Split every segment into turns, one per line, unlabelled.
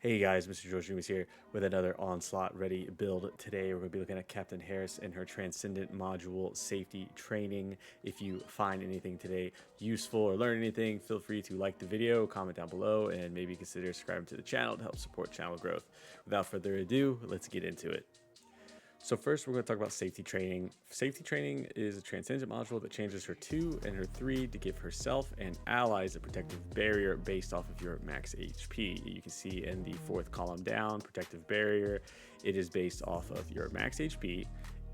Hey guys, Mr. George Remus here with another Onslaught Ready build. Today we're going to be looking at Captain Harris and her Transcendent Module Safety Training. If you find anything today useful or learn anything, feel free to like the video, comment down below, and maybe consider subscribing to the channel to help support channel growth. Without further ado, let's get into it. So first we're going to talk about safety training. Safety training is a transcendent module that changes her 2 and her 3 to give herself and allies a protective barrier based off of your max HP. You can see in the 4th column down, protective barrier, it is based off of your max HP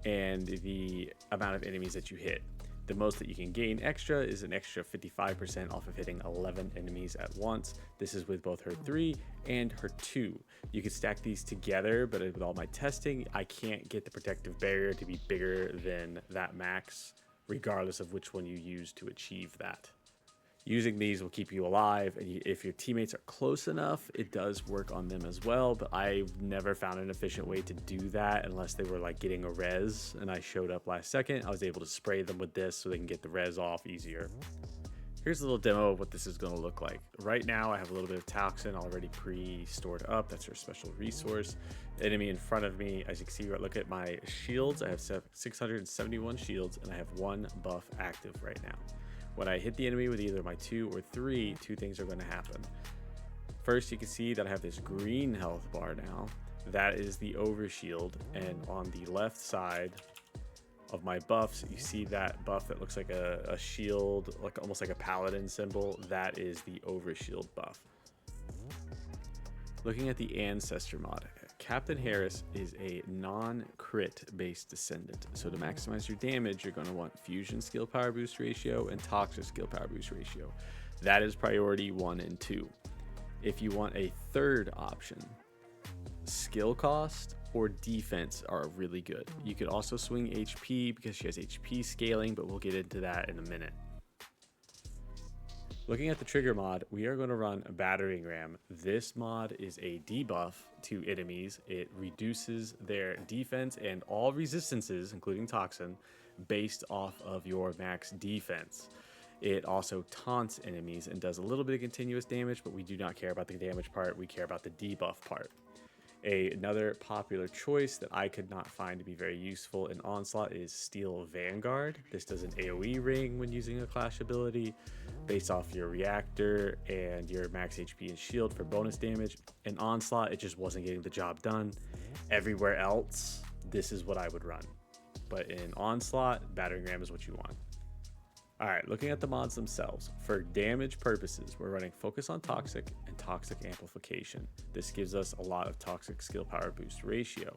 and the amount of enemies that you hit. The most that you can gain extra is an extra 55% off of hitting 11 enemies at once. This is with both her 3 and her 2. You can stack these together, but with all my testing, I can't get the protective barrier to be bigger than that max, regardless of which one you use to achieve that. Using these will keep you alive, and if your teammates are close enough, it does work on them as well, but I've never found an efficient way to do that unless they were like getting a res, and I showed up last second. I was able to spray them with this so they can get the res off easier. Here's a little demo of what this is going to look like. Right now, I have a little bit of toxin already pre-stored up. That's her special resource. Enemy in front of me, as you can see, look at my shields. I have 671 shields, and I have 1 buff active right now. When I hit the enemy with either my 2 or 3, 2 things are going to happen. First, you can see that I have this green health bar now. That is the overshield, and on the left side of my buffs, you see that buff that looks like a shield, like almost like a paladin symbol. That is the overshield buff. Looking at the ancestor mod, Captain Harris is a non-crit based descendant. So to maximize your damage, you're going to want fusion skill power boost ratio and toxic skill power boost ratio. That is priority 1 and 2. If you want a third option, skill cost or defense are really good. You could also swing HP because she has HP scaling, but we'll get into that in a minute. Looking at the trigger mod, we are going to run a battering ram. This mod is a debuff to enemies. It reduces their defense and all resistances, including toxin, based off of your max defense. It also taunts enemies and does a little bit of continuous damage, but we do not care about the damage part. We care about the debuff part. Another popular choice that I could not find to be very useful in Onslaught is Steel Vanguard. This does an AoE ring when using a clash ability based off your reactor and your max HP and shield for bonus damage. In Onslaught, it just wasn't getting the job done. Everywhere else, this is what I would run. But in Onslaught, battering ram is what you want. Alright, looking at the mods themselves, for damage purposes, we're running Focus on Toxic and Toxic Amplification. This gives us a lot of Toxic Skill Power Boost ratio.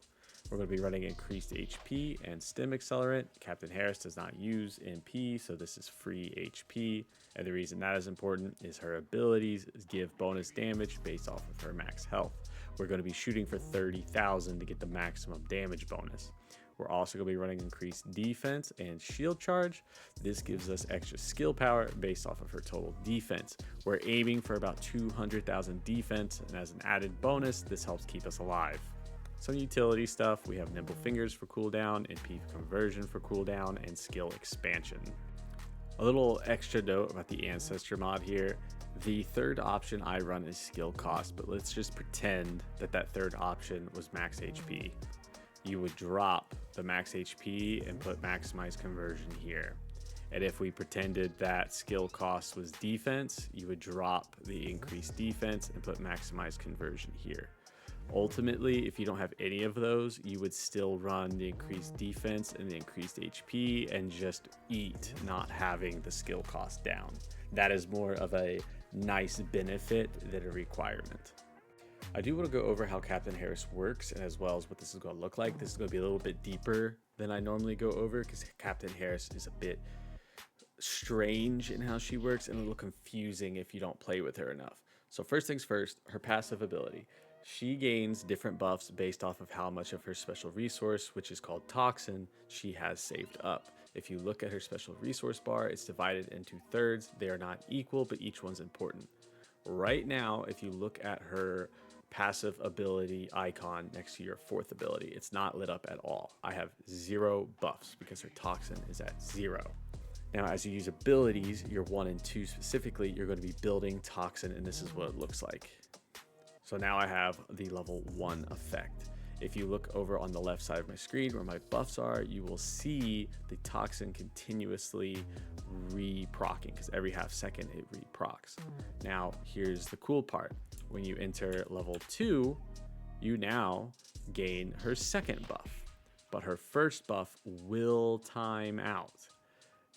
We're going to be running Increased HP and Stim Accelerant. Captain Harris does not use MP, so this is free HP, and the reason that is important is her abilities give bonus damage based off of her max health. We're going to be shooting for 30,000 to get the maximum damage bonus. We're also going to be running increased defense and shield charge. This gives us extra skill power based off of her total defense. We're aiming for about 200,000 defense, and as an added bonus, this helps keep us alive. Some utility stuff, we have Nimble Fingers for cooldown, MP Conversion for cooldown, and skill expansion. A little extra note about the ancestor mod here. The third option I run is skill cost, but let's just pretend that that third option was max HP. You would drop the max HP and put maximize conversion here. And if we pretended that skill cost was defense, you would drop the increased defense and put maximize conversion here. Ultimately, if you don't have any of those, you would still run the increased defense and the increased HP and just eat not having the skill cost down. That is more of a nice benefit than a requirement. I do want to go over how Captain Harris works and as well as what this is going to look like. This is going to be a little bit deeper than I normally go over because Captain Harris is a bit strange in how she works and a little confusing if you don't play with her enough. So first things first, her passive ability. She gains different buffs based off of how much of her special resource, which is called toxin, she has saved up. If you look at her special resource bar, it's divided into thirds. They are not equal, but each one's important. Right now, if you look at her passive ability icon next to your 4th ability, it's not lit up at all. I have 0 buffs because her toxin is at 0. Now, as you use abilities, your 1 and 2 specifically, you're going to be building toxin, and this is what it looks like. So now I have the level 1 effect. If you look over on the left side of my screen where my buffs are, you will see the toxin continuously re-procking, because every half second it re-procs. Now, here's the cool part. When you enter level 2, you now gain her second buff, but her first buff will time out.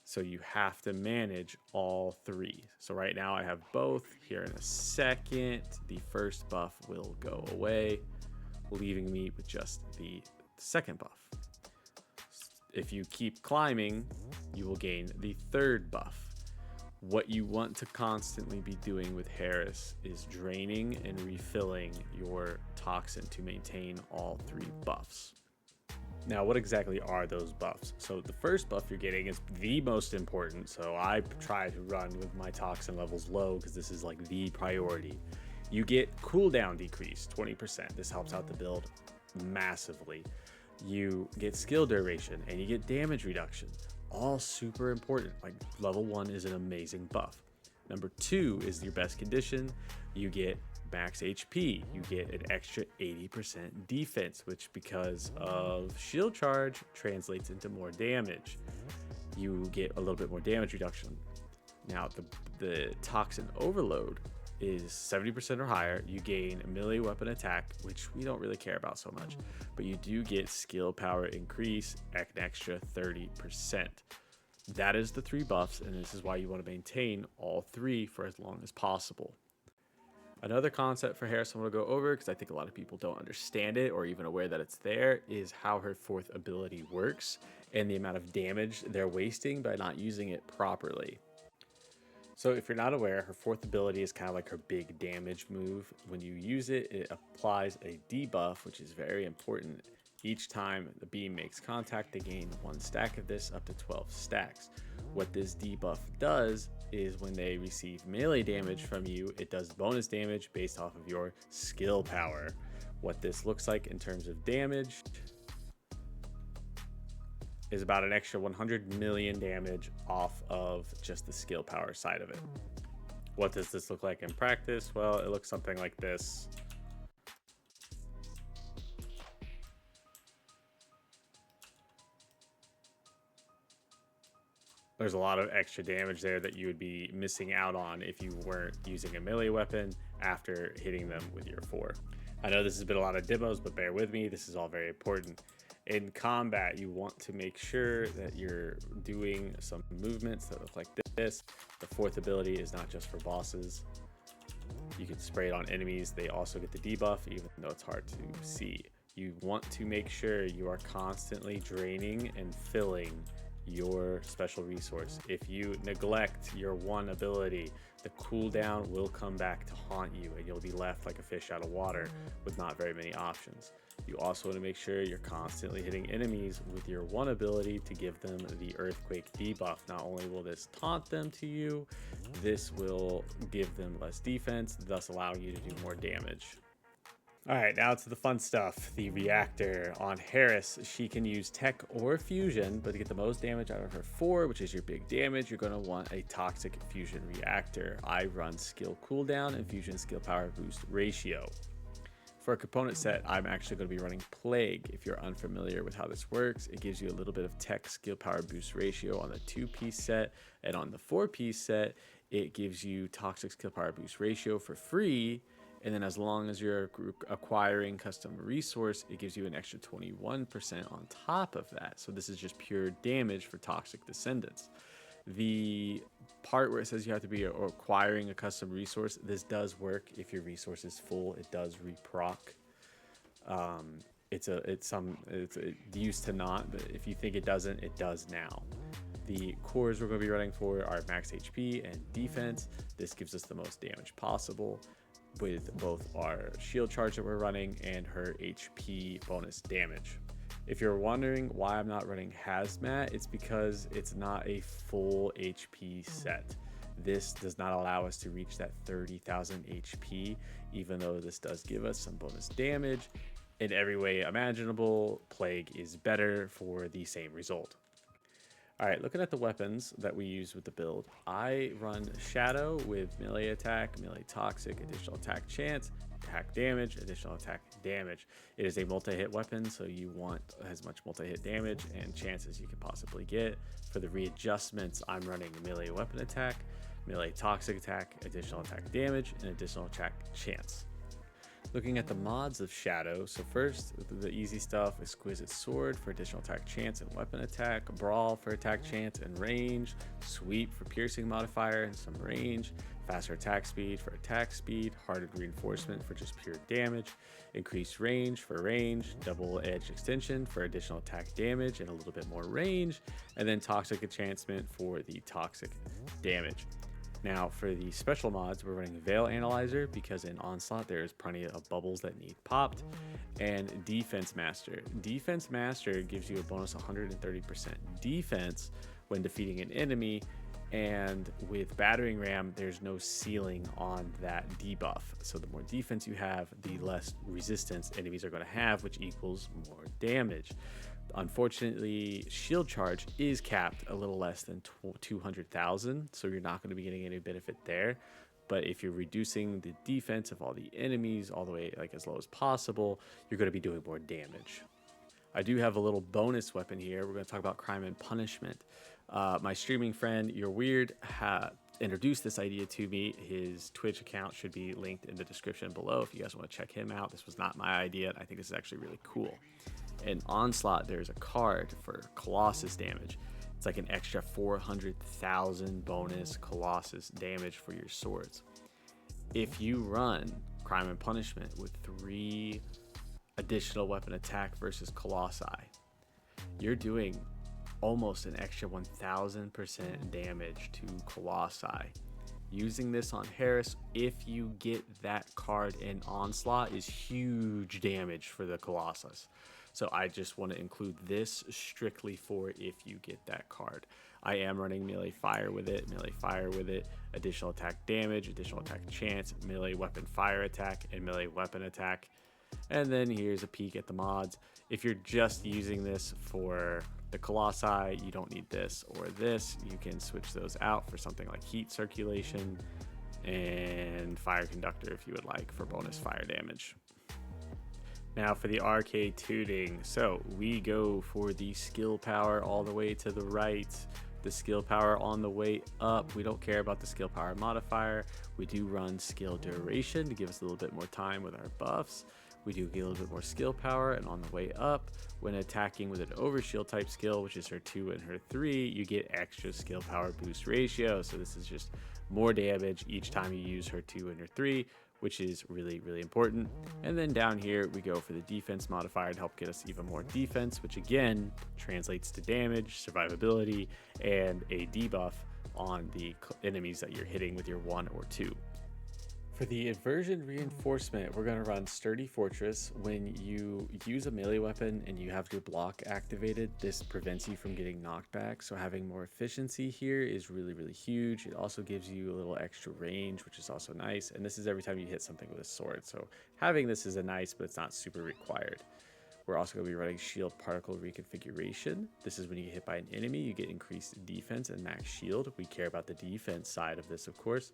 So you have to manage all 3. So right now I have both. Here in a second, the first buff will go away, leaving me with just the second buff. If you keep climbing, you will gain the third buff. What you want to constantly be doing with Harris is draining and refilling your toxin to maintain all 3 buffs. Now, what exactly are those buffs? So the first buff you're getting is the most important. So I try to run with my toxin levels low because this is like the priority. You get cooldown decrease 20%. This helps out the build massively. You get skill duration and you get damage reduction. All super important. Like level 1 is an amazing buff. Number 2 is your best condition. You get max HP. You get an extra 80% defense, which because of shield charge translates into more damage. You get a little bit more damage reduction. Now the toxin overload is 70% or higher. You gain melee weapon attack, which we don't really care about so much, but you do get skill power increase an extra 30%. That is the 3 buffs, and this is why you want to maintain all 3 for as long as possible. Another concept for Harris I want to go over, because I think a lot of people don't understand it or even aware that it's there, is how her 4th ability works and the amount of damage they're wasting by not using it properly. So if you're not aware, her 4th ability is kind of like her big damage move. When you use it, it applies a debuff, which is very important. Each time the beam makes contact, they gain 1 stack of this, up to 12 stacks. What this debuff does is when they receive melee damage from you, it does bonus damage based off of your skill power. What this looks like in terms of damage is about an extra 100 million damage off of just the skill power side of it. What does this look like in practice? Well, it looks something like this. There's a lot of extra damage there that you would be missing out on if you weren't using a melee weapon after hitting them with your 4. I know this has been a lot of demos, but bear with me. This is all very important. In combat, you want to make sure that you're doing some movements that look like this. The 4th ability is not just for bosses. You can spray it on enemies. They also get the debuff, even though it's hard to see. You want to make sure you are constantly draining and filling your special resource. If you neglect your 1 ability, the cooldown will come back to haunt you and you'll be left like a fish out of water with not very many options. You also want to make sure you're constantly hitting enemies with your 1 ability to give them the earthquake debuff. Not only will this taunt them to you, this will give them less defense, thus allowing you to do more damage. All right, now to the fun stuff. The reactor. On Harris, she can use tech or fusion, but to get the most damage out of her 4, which is your big damage, you're going to want a toxic fusion reactor. I run skill cooldown and fusion skill power boost ratio. For a component set, I'm actually going to be running Plague. If you're unfamiliar with how this works, it gives you a little bit of tech skill power boost ratio on the 2-piece set, and on the 4-piece set, it gives you toxic skill power boost ratio for free. And then as long as you're acquiring custom resource, it gives you an extra 21% on top of that. So this is just pure damage for toxic descendants. The part where it says you have to be acquiring a custom resource, this does work if your resource is full. It does reproc. It used to not, but if you think it doesn't, it does now. The cores we're going to be running for are max HP and defense. This gives us the most damage possible with both our shield charge that we're running and her HP bonus damage. If you're wondering why I'm not running Hazmat, it's because it's not a full HP set. This does not allow us to reach that 30,000 HP, even though this does give us some bonus damage. In every way imaginable, Plague is better for the same result. All right, looking at the weapons that we use with the build, I run Shadow with melee attack, melee toxic, additional attack chance, attack damage, additional attack damage. It is a multi-hit weapon, so you want as much multi-hit damage and chance as you can possibly get. For the readjustments, I'm running melee weapon attack, melee toxic attack, additional attack damage, and additional attack chance. Looking at the mods of Shadow, so first, the easy stuff, Exquisite Sword for additional attack chance and weapon attack, Brawl for attack chance and range, Sweep for piercing modifier and some range, faster attack speed for attack speed, Hardened Reinforcement for just pure damage, increased range for range, Double Edge Extension for additional attack damage and a little bit more range, and then Toxic Enchantment for the toxic damage. Now for the special mods, we're running Veil Analyzer because in Onslaught there's plenty of bubbles that need popped, and Defense Master. Defense Master gives you a bonus 130% defense when defeating an enemy, and with Battering Ram there's no ceiling on that debuff. So the more defense you have, the less resistance enemies are going to have, which equals more damage. Unfortunately, shield charge is capped a little less than 200,000, so you're not going to be getting any benefit there. But if you're reducing the defense of all the enemies all the way like as low as possible, you're going to be doing more damage. I do have a little bonus weapon here. We're going to talk about crime and punishment. My streaming friend yourwyrd introduced this idea to me. His Twitch account should be linked in the description below if you guys want to check him out. This was not my idea. I think this is actually really cool. In Onslaught, there's a card for Colossus damage. It's like an extra 400,000 bonus Colossus damage for your swords. If you run Crime and Punishment with 3 additional weapon attack versus Colossi, you're doing almost an extra 1000% damage to Colossi. Using this on Harris, if you get that card in Onslaught, is huge damage for the Colossus. So I just want to include this strictly for if you get that card. I am running melee fire with it, additional attack damage, additional attack chance, melee weapon fire attack, and melee weapon attack. And then here's a peek at the mods. If you're just using this for the Colossi, you don't need this or this. You can switch those out for something like heat circulation and fire conductor if you would like for bonus fire damage. Now for the arcade tuning, so we go for the skill power all the way to the right, the skill power on the way up. We don't care about the skill power modifier. We do run skill duration to give us a little bit more time with our buffs. We do get a little bit more skill power, and on the way up, when attacking with an overshield type skill, which is her 2 and her 3, you get extra skill power boost ratio. So this is just more damage each time you use her 2 and her 3, which is really, really important. And then down here, we go for the defense modifier to help get us even more defense, which again translates to damage, survivability, and a debuff on the enemies that you're hitting with your 1 or 2. For the inversion reinforcement, we're going to run Sturdy Fortress. When you use a melee weapon and you have your block activated, this prevents you from getting knocked back. So having more efficiency here is really, really huge. It also gives you a little extra range, which is also nice. And this is every time you hit something with a sword. So having this is a nice, but it's not super required. We're also going to be running Shield Particle Reconfiguration. This is when you get hit by an enemy, you get increased defense and max shield. We care about the defense side of this, of course.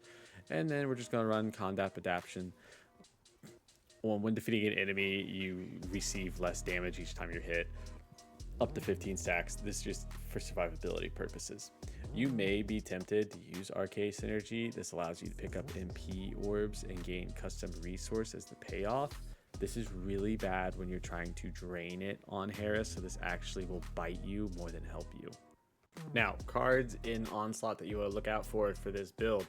And then we're just going to run Condap Adaptation. When defeating an enemy, you receive less damage each time you're hit, up to 15 stacks. This is just for survivability purposes. You may be tempted to use Arche Synergy. This allows you to pick up MP orbs and gain custom resource as the payoff. This is really bad when you're trying to drain it on Harris, so this actually will bite you more than help you. Now, cards in Onslaught that you want to look out for this build.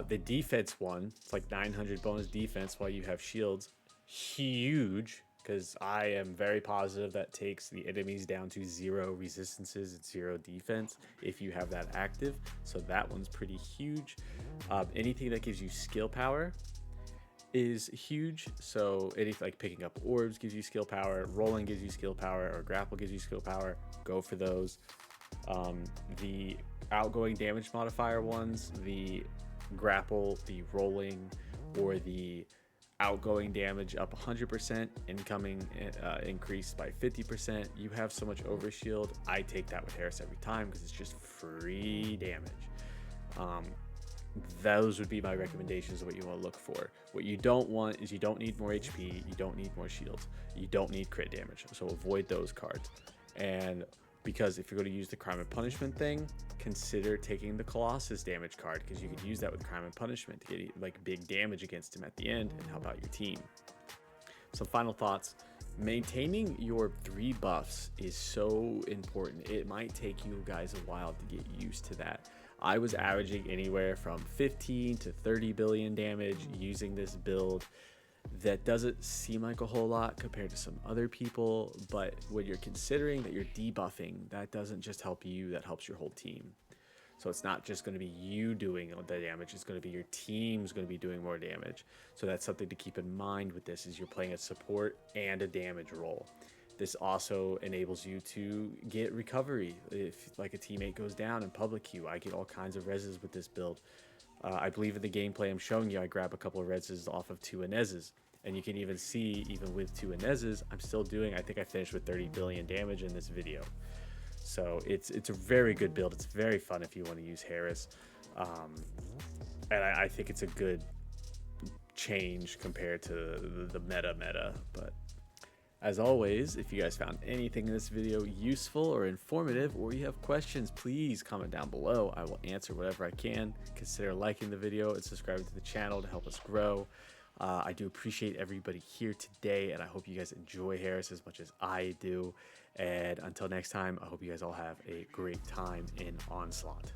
The defense one, it's like 900 bonus defense while you have shields. Huge, because I am very positive that takes the enemies down to 0 resistances and 0 defense if you have that active. So that one's pretty huge. Anything that gives you skill power is huge. So anything like picking up orbs gives you skill power, rolling gives you skill power, or grapple gives you skill power. Go for those. The outgoing damage modifier ones, the grapple, the rolling, or the outgoing damage up 100%, incoming increased by 50%. You have so much overshield. I take that with Harris every time because it's just free damage. those would be my recommendations of what you want to look for. What you don't want is you don't need more HP, you don't need more shields, you don't need crit damage. So avoid those cards. And because if you're going to use the crime and punishment thing, consider taking the Colossus damage card, because you could use that with crime and punishment to get like big damage against him at the end and help out your team. Some final thoughts. Maintaining your 3 buffs is so important. It might take you guys a while to get used to that. I was averaging anywhere from 15 to 30 billion damage using this build. That doesn't seem like a whole lot compared to some other people, but when you're considering that you're debuffing, that doesn't just help you, that helps your whole team. So it's not just going to be you doing the damage, it's going to be your team's going to be doing more damage. So that's something to keep in mind with this, is you're playing a support and a damage role. This also enables you to get recovery. If like a teammate goes down in public queue, I get all kinds of reses with this build. I believe in the gameplay I'm showing you, I grab a couple of reses off of 2 Inezes. And you can even see, even with 2 Inezes, I'm still doing, I think I finished with 30 billion damage in this video. So it's a very good build. It's very fun if you want to use Harris. And I think it's a good change compared to the meta. But as always, if you guys found anything in this video useful or informative, or you have questions, please comment down below. I will answer whatever I can. Consider liking the video and subscribing to the channel to help us grow. I do appreciate everybody here today, and I hope you guys enjoy Harris as much as I do. And until next time, I hope you guys all have a great time in Onslaught.